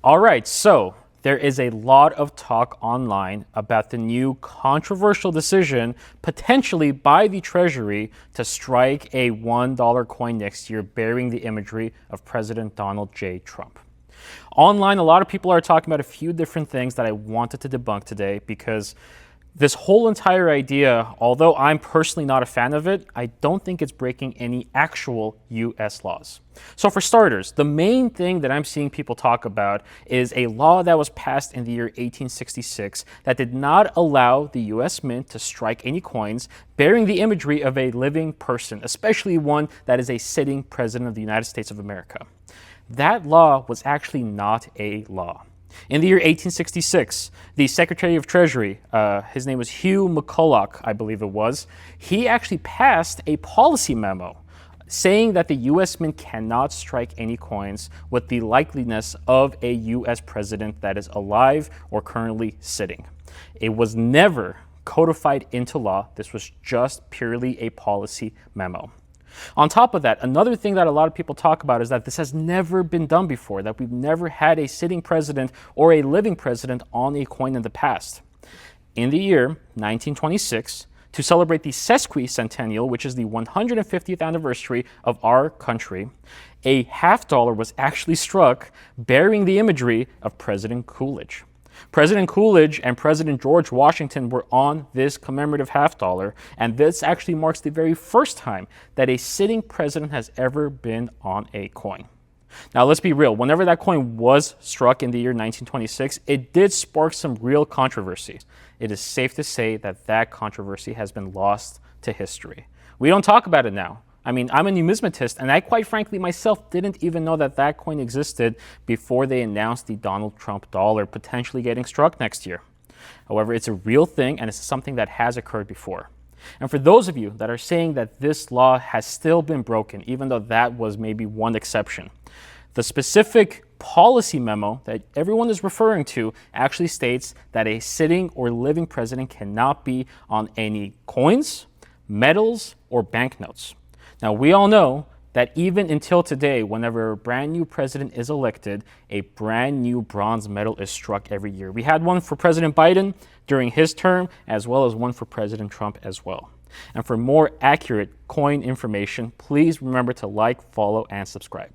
All right, so there is a lot of talk online about the new controversial decision, potentially by the Treasury, to strike a $1 coin next year bearing the imagery of President Donald J. Trump. Online, a lot of people are talking about a few different things that I wanted to debunk today because this whole entire idea, although I'm personally not a fan of it, I don't think it's breaking any actual US laws. So for starters, the main thing that I'm seeing people talk about is a law that was passed in the year 1866 that did not allow the US Mint to strike any coins bearing the imagery of a living person, especially one that is a sitting president of the United States of America. That law was actually not a law. In the year 1866, the Secretary of Treasury, his name was Hugh McCulloch, I believe it was, he actually passed a policy memo saying that the U.S. Mint cannot strike any coins with the likeliness of a U.S. president that is alive or currently sitting. It was never codified into law. This was just purely a policy memo. On top of that, another thing that a lot of people talk about is that this has never been done before, that we've never had a sitting president or a living president on a coin in the past. In the year 1926, to celebrate the sesquicentennial, which is the 150th anniversary of our country, a $50 was actually struck bearing the imagery of President Coolidge. President Coolidge and President George Washington were on this commemorative $50, and this actually marks the very first time that a sitting president has ever been on a coin. Now, let's be real. Whenever that coin was struck in the year 1926, it did spark some real controversy. It is safe to say that that controversy has been lost to history. We don't talk about it now. I mean, I'm a numismatist, and I quite frankly myself didn't even know that that coin existed before they announced the Donald Trump dollar potentially getting struck next year. However, it's a real thing, and it's something that has occurred before. And for those of you that are saying that this law has still been broken, even though that was maybe one exception, the specific policy memo that everyone is referring to actually states that a sitting or living president cannot be on any coins, medals, or banknotes. Now, we all know that even until today, whenever a brand new president is elected, a brand new bronze medal is struck every year. We had one for President Biden during his term, as well as one for President Trump as well. And for more accurate coin information, please remember to like, follow, and subscribe.